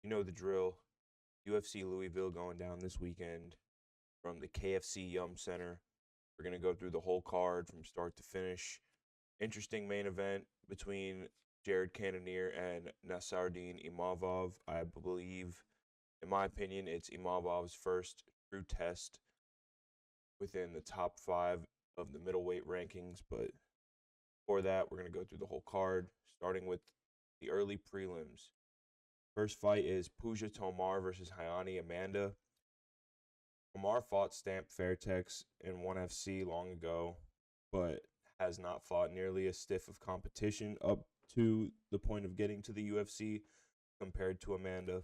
You know the drill. UFC Louisville going down this weekend from the KFC Yum Center. We're going to go through the whole card from start to finish. Interesting main event between Jared Cannonier and Nasardine Imavov. I believe, in my opinion, it's Imavov's first true test within the top five of the middleweight rankings. But for that, we're going to go through the whole card, starting with the early prelims. First fight is Puja Tomar versus Hayani Amanda. Tomar fought Stamp Fairtex in 1FC long ago, but has not fought nearly as stiff of competition up to the point of getting to the UFC compared to Amanda.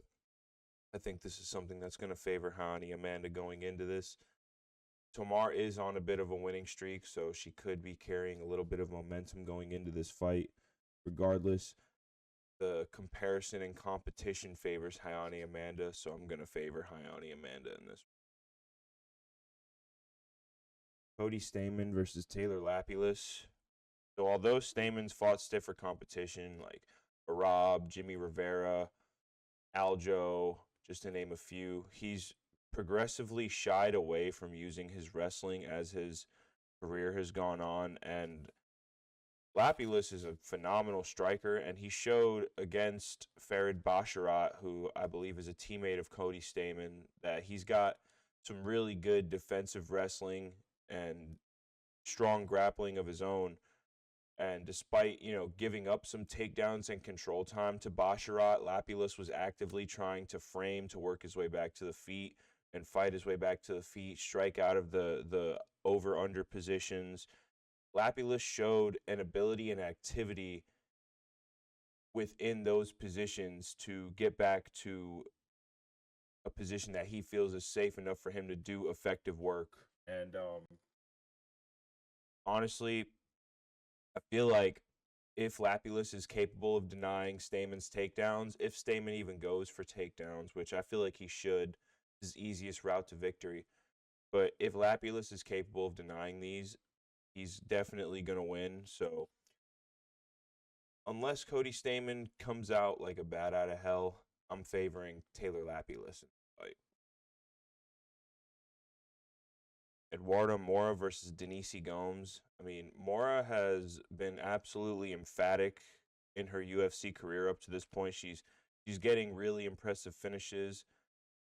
I think this is something that's going to favor Hayani Amanda going into this. Tomar is on a bit of a winning streak, so she could be carrying a little bit of momentum going into this fight. Regardless, the comparison and competition favors Hayani Amanda, so I'm going to favor Hayani Amanda in this. Cody Stamann versus Taylor Lapilus. So although Stamann's fought stiffer competition like Barab, Jimmy Rivera, Aljo, just to name a few, he's progressively shied away from using his wrestling as his career has gone on, and Lapilus is a phenomenal striker, and he showed against Farid Basharat, who I believe is a teammate of Cody Stamann, that he's got some really good defensive wrestling and strong grappling of his own. And despite, giving up some takedowns and control time to Basharat, Lapilus was actively trying to frame to work his way back to the feet and fight his way back to the feet, strike out of the over-under positions. Lapilus showed an ability and activity within those positions to get back to a position that he feels is safe enough for him to do effective work. And honestly, I feel like if Lapilus is capable of denying Stamann's takedowns, if Stamann even goes for takedowns, which I feel like he should, his easiest route to victory. But if Lapilus is capable of denying these, he's definitely going to win. So unless Cody Stamann comes out like a bat out of hell, I'm favoring Taylor Lapilus in the fight. Eduarda Moura versus Denise Gomes. I mean, Moura has been absolutely emphatic in her UFC career up to this point. She's getting really impressive finishes.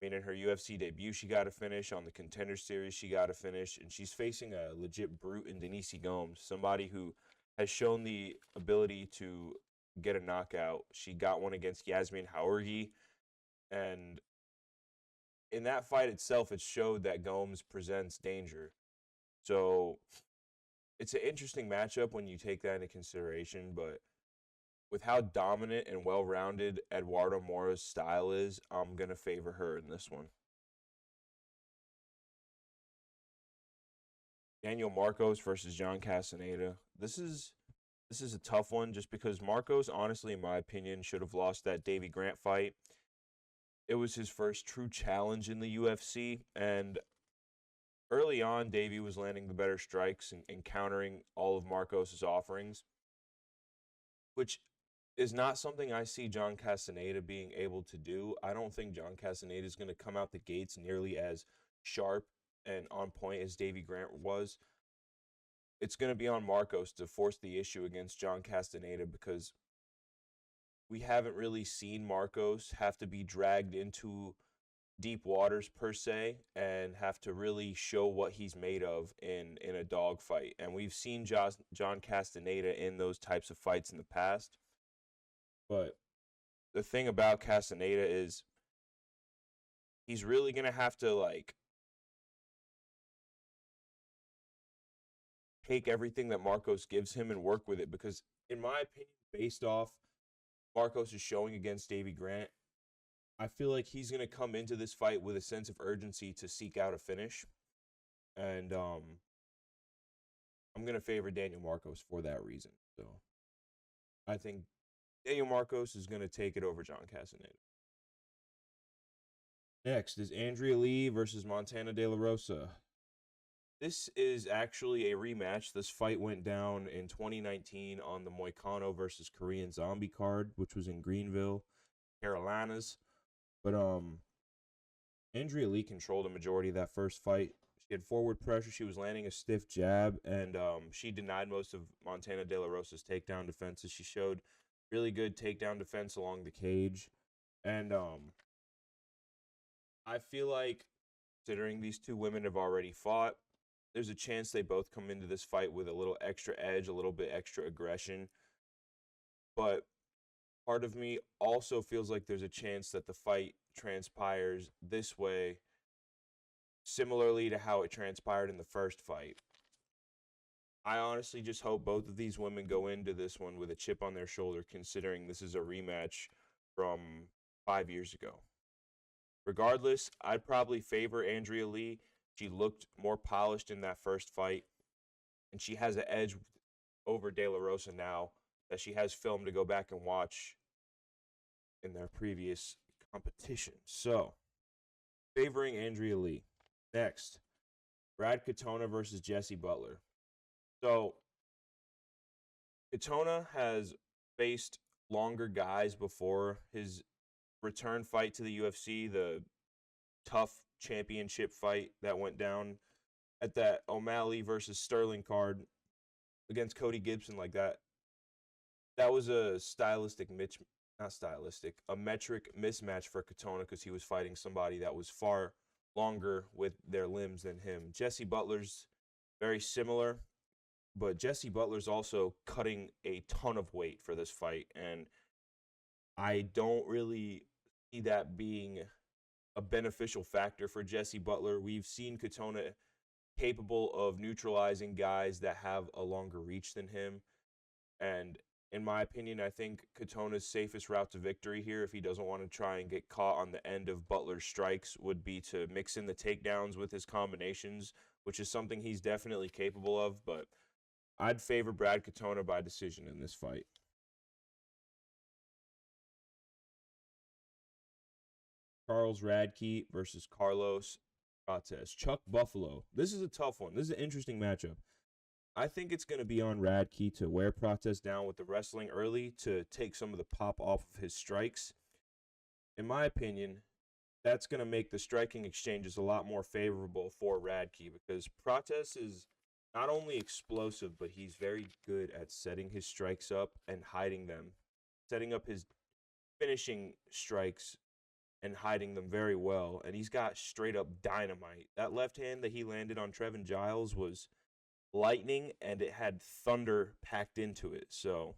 I mean, in her UFC debut, she got a finish. On the Contender Series, she got a finish. And she's facing a legit brute in Denise Gomes, somebody who has shown the ability to get a knockout. She got one against Yasmin Haurgi. And in that fight itself, it showed that Gomes presents danger. So it's an interesting matchup when you take that into consideration. But with how dominant and well-rounded Eduarda Moura's style is, I'm going to favor her in this one. Daniel Marcos versus John Castaneda. This is a tough one just because Marcos, honestly, in my opinion, should have lost that Davy Grant fight. It was his first true challenge in the UFC, and early on, Davy was landing the better strikes and countering all of Marcos' offerings, which is not something I see John Castaneda being able to do. I don't think John Castaneda is going to come out the gates nearly as sharp and on point as Davy Grant was. It's going to be on Marcos to force the issue against John Castaneda because we haven't really seen Marcos have to be dragged into deep waters per se and have to really show what he's made of in a dogfight. And we've seen John Castaneda in those types of fights in the past. But the thing about Castaneda is he's really going to have to, take everything that Marcos gives him and work with it because, in my opinion, based off Marcos is showing against Davy Grant, I feel like he's going to come into this fight with a sense of urgency to seek out a finish. And I'm going to favor Daniel Marcos for that reason. So I think Daniel Marcos is going to take it over John Castaneda. Next is Andrea Lee versus Montana De La Rosa. This is actually a rematch. This fight went down in 2019 on the Moicano versus Korean Zombie card, which was in Greenville, Carolinas. But Andrea Lee controlled a majority of that first fight. She had forward pressure. She was landing a stiff jab, and she denied most of Montana De La Rosa's takedown defenses. She showed really good takedown defense along the cage. And I feel like, considering these two women have already fought, there's a chance they both come into this fight with a little extra edge, a little bit extra aggression. But part of me also feels like there's a chance that the fight transpires this way, similarly to how it transpired in the first fight. I honestly just hope both of these women go into this one with a chip on their shoulder, considering this is a rematch from 5 years ago. Regardless, I'd probably favor Andrea Lee. She looked more polished in that first fight, and she has an edge over De La Rosa now that she has film to go back and watch in their previous competition. So, favoring Andrea Lee. Next, Brad Katona versus Jesse Butler. So, Katona has faced longer guys before his return fight to the UFC, the tough championship fight that went down at that O'Malley versus Sterling card against Cody Gibson. Like that was a a metric mismatch for Katona, because he was fighting somebody that was far longer with their limbs than him. Jesse Butler's very similar, but Jesse Butler's also cutting a ton of weight for this fight, and I don't really see that being a beneficial factor for Jesse Butler. We've seen Katona capable of neutralizing guys that have a longer reach than him, and in my opinion, I think Katona's safest route to victory here, if he doesn't want to try and get caught on the end of Butler's strikes, would be to mix in the takedowns with his combinations, which is something he's definitely capable of, but I'd favor Brad Katona by decision in this fight. Charles Radtke versus Carlos Prates. Chuck Buffalo. This is a tough one. This is an interesting matchup. I think it's going to be on Radtke to wear Prates down with the wrestling early to take some of the pop off of his strikes. In my opinion, that's going to make the striking exchanges a lot more favorable for Radtke, because Prates is not only explosive, but he's very good at setting his strikes up and hiding them, setting up his finishing strikes and hiding them very well. And he's got straight up dynamite. That left hand that he landed on Trevin Giles was lightning, and it had thunder packed into it. So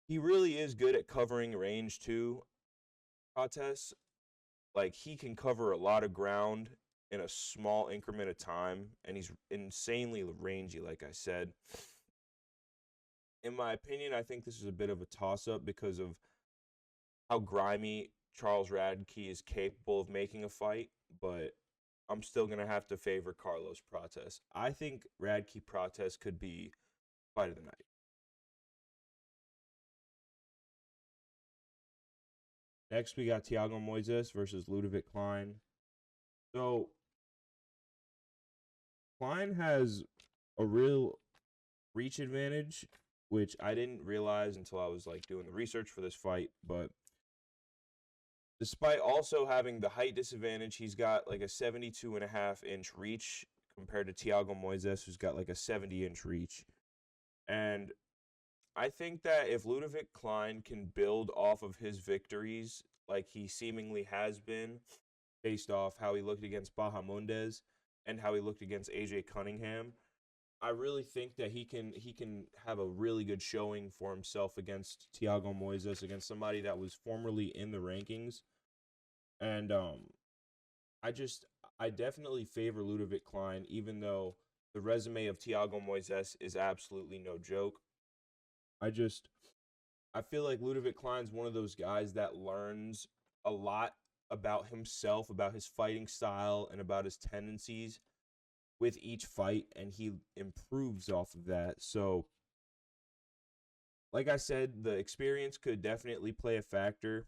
he really is good at covering range too. Prates, like, he can cover a lot of ground in a small increment of time, and he's insanely rangy, like I said. In my opinion, I think this is a bit of a toss-up because of how grimy Charles Radtke is capable of making a fight, but I'm still going to have to favor Carlos Prates. I think Radtke Prates could be fight of the night. Next, we got Thiago Moises versus Ludovit Klein. So, Klein has a real reach advantage, which I didn't realize until I was doing the research for this fight. But despite also having the height disadvantage, he's got a 72.5-inch reach compared to Thiago Moises, who's got a 70-inch reach. And I think that if Ludovit Klein can build off of his victories like he seemingly has been, based off how he looked against Bahamondes and how he looked against AJ Cunningham, I really think that he can have a really good showing for himself against Thiago Moises, against somebody that was formerly in the rankings. And I definitely favor Ludovit Klein, even though the resume of Thiago Moises is absolutely no joke. I feel like Ludovit Klein's one of those guys that learns a lot about himself, about his fighting style, and about his tendencies with each fight, and he improves off of that. So, like I said, the experience could definitely play a factor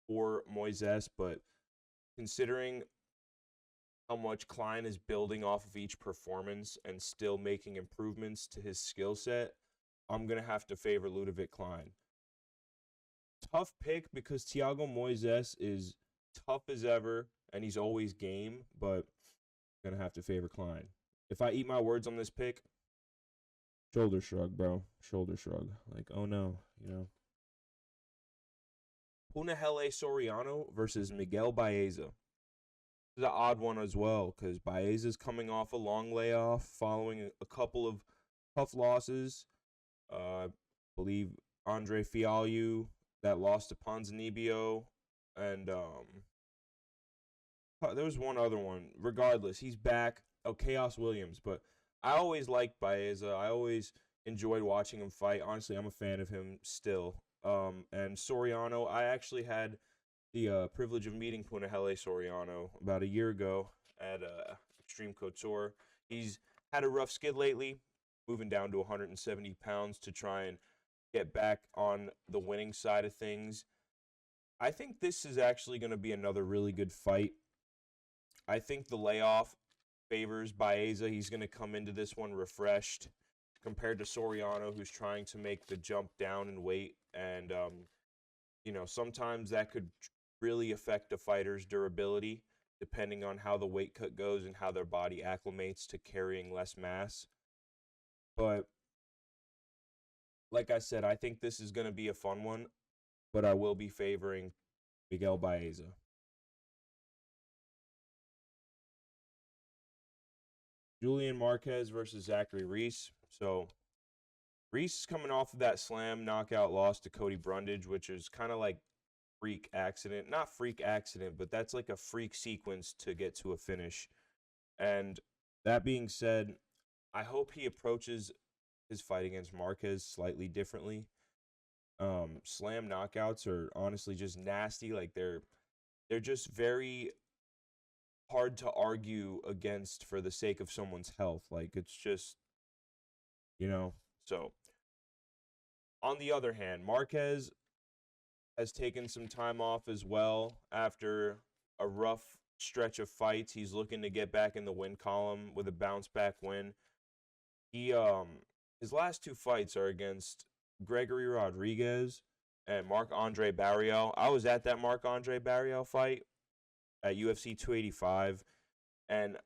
for Moises, but considering how much Klein is building off of each performance and still making improvements to his skill set, I'm going to have to favor Ludovit Klein. Tough pick because Thiago Moises is tough as ever and he's always game, but I'm gonna have to favor Klein. If I eat my words on this pick, shoulder shrug, bro. Shoulder shrug. Like, oh no, you know. Punahele Soriano versus Miguel Baeza. This is an odd one as well because Baeza's coming off a long layoff following a couple of tough losses. I believe Andre Fialho that lost to Ponzinibbio, and there was one other one. Regardless, he's back. Oh, Chaos Williams. But I always liked Baeza. I always enjoyed watching him fight. Honestly, I'm a fan of him still. And Soriano, I actually had the privilege of meeting Punahele Soriano about a year ago at Extreme Couture. He's had a rough skid lately, moving down to 170 pounds to try and get back on the winning side of things. I think this is actually going to be another really good fight. I think the layoff favors Baeza. He's going to come into this one refreshed compared to Soriano, who's trying to make the jump down in weight. And, sometimes that could really affect a fighter's durability depending on how the weight cut goes and how their body acclimates to carrying less mass. But like I said, I think this is going to be a fun one, but I will be favoring Miguel Baeza. Julian Marquez versus Zachary Reese. So Reese is coming off of that slam knockout loss to Cody Brundage, which is kind of like freak accident. Not freak accident, but that's like a freak sequence to get to a finish. And that being said, I hope he approaches his fight against Marquez slightly differently. Slam knockouts are honestly just nasty. Like they're just very hard to argue against for the sake of someone's health. Like it's just, So on the other hand, Marquez has taken some time off as well after a rough stretch of fights. He's looking to get back in the win column with a bounce back win. He his last two fights are against Gregory Rodriguez and Marc-Andre Barriel. I was at that Marc-Andre Barriel fight at UFC 285. And,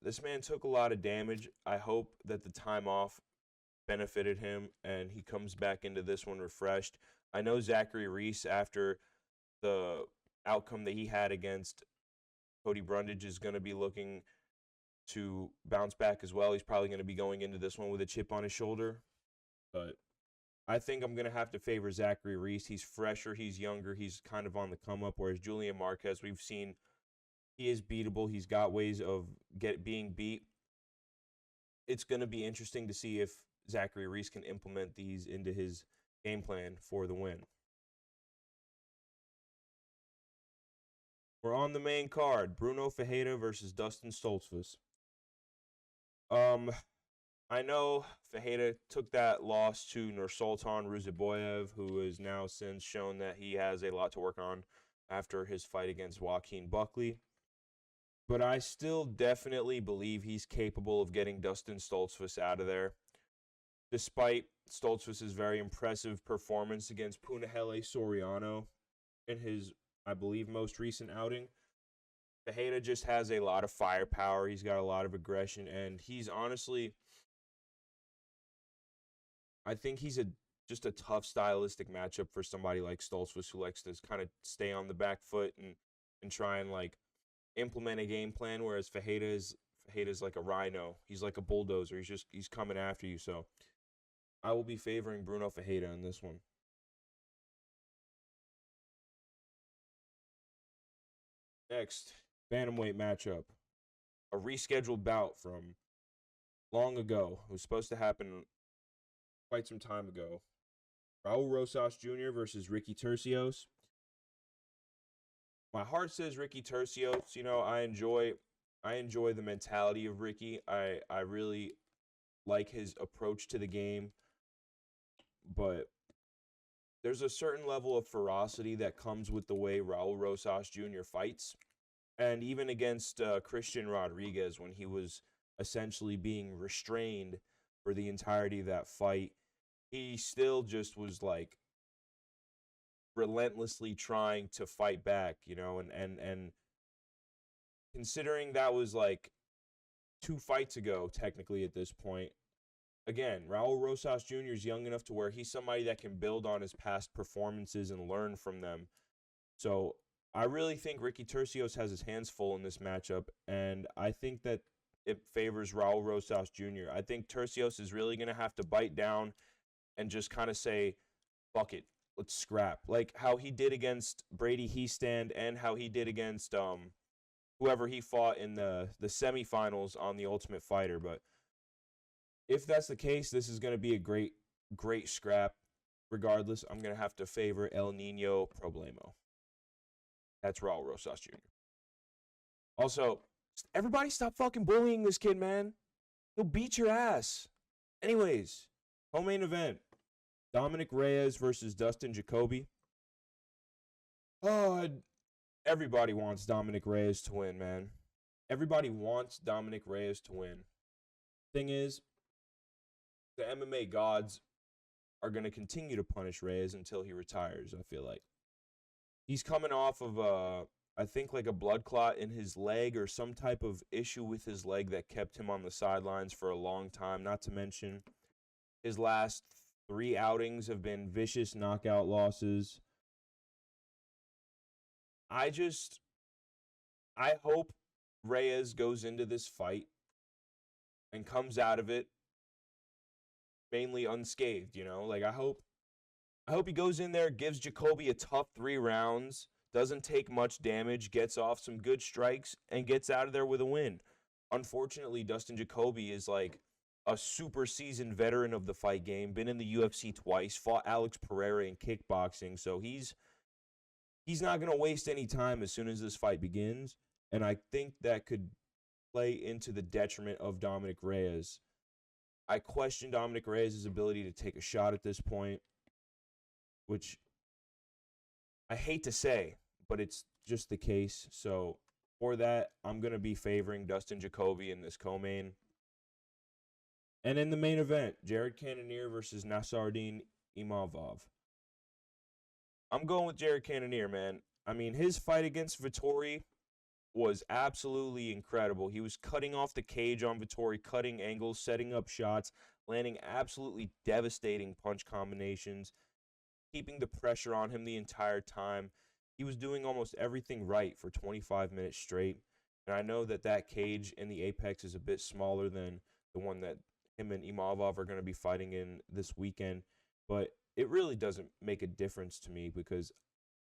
this man took a lot of damage. I hope that the time off benefited him and he comes back into this one refreshed. I know Zachary Reese, after the outcome that he had against Cody Brundage, is going to be looking to bounce back as well. He's probably going to be going into this one with a chip on his shoulder. But I think I'm going to have to favor Zachary Reese. He's fresher, he's younger, he's kind of on the come up, whereas Julian Marquez, we've seen he is beatable. He's got ways of being beat. It's going to be interesting to see if Zachary Reese can implement these into his game plan for the win. We're on the main card. Bruno Ferreira versus Dustin Stoltzfus. I know Ferreira took that loss to Nursultan Ruziboyev, who has now since shown that he has a lot to work on after his fight against Joaquin Buckley. But I still definitely believe he's capable of getting Dustin Stoltzfus out of there. Despite Stoltzfus' very impressive performance against Punahele Soriano in his, I believe, most recent outing, Ferreira just has a lot of firepower. He's got a lot of aggression, and he's honestly, I think he's just a tough stylistic matchup for somebody like Stoltzfus, who likes to kind of stay on the back foot and try and implement a game plan, whereas Ferreira's like a rhino. He's like a bulldozer. He's coming after you. So I will be favoring Bruno Ferreira in this one. Next, bantamweight matchup. A rescheduled bout from long ago. It was supposed to happen quite some time ago. Raul Rosas Jr. versus Ricky Turcios. My heart says Ricky Turcios. I enjoy the mentality of Ricky. I really like his approach to the game. But there's a certain level of ferocity that comes with the way Raul Rosas Jr. fights. And even against Christian Rodriguez, when he was essentially being restrained for the entirety of that fight, he still just was relentlessly trying to fight back, and considering that was like 2 fights ago, technically at this point. Again, Raul Rosas Jr. is young enough to where he's somebody that can build on his past performances and learn from them. So I really think Ricky Tercios has his hands full in this matchup, and I think that it favors Raul Rosas Jr. I think Tercios is really going to have to bite down and just kind of say, fuck it, let's scrap. Like how he did against Brady Heastand and how he did against whoever he fought in the semifinals on The Ultimate Fighter. But if that's the case, this is going to be a great scrap. Regardless, I'm going to have to favor El Nino Problemo. That's Raul Rosas Jr. Also, everybody stop fucking bullying this kid, man. He'll beat your ass. Anyways, co-main event. Dominic Reyes versus Dustin Jacoby. Oh, everybody wants Dominic Reyes to win, man. Everybody wants Dominic Reyes to win. Thing is, the MMA gods are going to continue to punish Reyes until he retires, I feel like. He's coming off of, I think, like a blood clot in his leg or some type of issue with his leg that kept him on the sidelines for a long time. Not to mention, his last 3 outings have been vicious knockout losses. I hope Reyes goes into this fight and comes out of it mainly unscathed, Like, I hope he goes in there, gives Jacoby a tough 3 rounds, doesn't take much damage, gets off some good strikes, and gets out of there with a win. Unfortunately, Dustin Jacoby is like a super seasoned veteran of the fight game, been in the UFC twice, fought Alex Pereira in kickboxing, so he's not going to waste any time as soon as this fight begins, and I think that could play into the detriment of Dominic Reyes. I question Dominic Reyes' ability to take a shot at this point, which I hate to say, but it's just the case. So for that, I'm going to be favoring Dustin Jacoby in this co-main. And in the main event, Jared Cannonier versus Nasruddin Imavov. I'm going with Jared Cannonier, man. I mean, his fight against Vettori was absolutely incredible. He was cutting off the cage on Vettori, cutting angles, setting up shots, landing absolutely devastating punch combinations, keeping the pressure on him the entire time. He was doing almost everything right for 25 minutes straight. And I know that cage in the Apex is a bit smaller than the one that him and Imavov are going to be fighting in this weekend. But it really doesn't make a difference to me because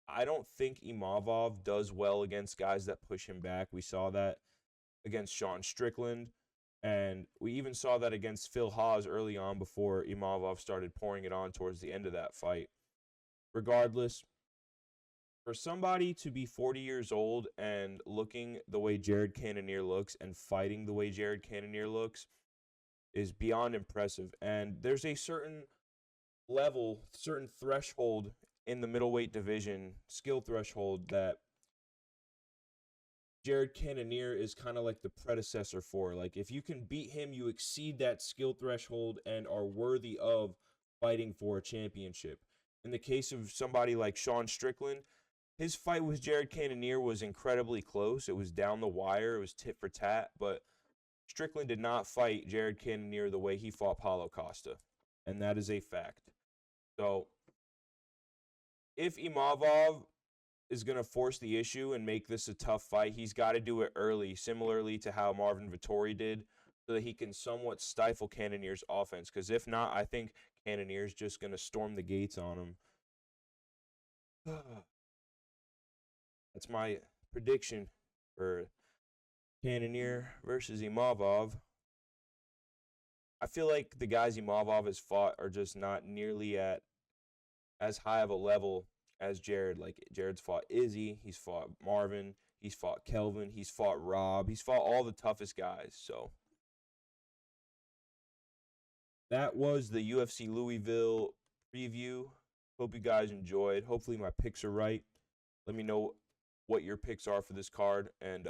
I don't think Imavov does well against guys that push him back. We saw that against Sean Strickland, and we even saw that against Phil Haas early on before Imavov started pouring it on towards the end of that fight. Regardless, for somebody to be 40 years old and looking the way Jared Cannonier looks and fighting the way Jared Cannonier looks is beyond impressive. And there's a certain level, certain threshold in the middleweight division, skill threshold, that Jared Cannonier is kind of like the predecessor for. Like, if you can beat him, you exceed that skill threshold and are worthy of fighting for a championship. In the case of somebody like Sean Strickland, his fight with Jared Cannonier was incredibly close. It was down the wire. It was tit for tat. But Strickland did not fight Jared Cannonier the way he fought Paulo Costa. And that is a fact. So if Imavov is going to force the issue and make this a tough fight, he's got to do it early, similarly to how Marvin Vettori did, so that he can somewhat stifle Cannonier's offense. Because if not, I think Cannonier's just going to storm the gates on him. That's my prediction for Cannonier versus Imavov. I feel like the guys Imavov has fought are just not nearly at as high of a level as Jared. Like, Jared's fought Izzy, he's fought Marvin, he's fought Kelvin, he's fought Rob, he's fought all the toughest guys. So that was the UFC Louisville preview. Hope you guys enjoyed. Hopefully my picks are right. Let me know what your picks are for this card, and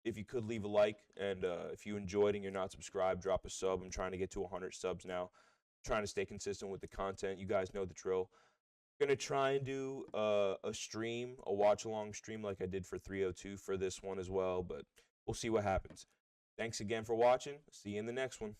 if you could leave a like, and if you enjoyed and you're not subscribed, drop a sub. I'm trying to get to 100 subs now. I'm trying to stay consistent with the content. You guys know the drill. Gonna try and do a stream, a watch-along stream like I did for 302 for this one as well, but we'll see what happens. Thanks again for watching. See you in the next one.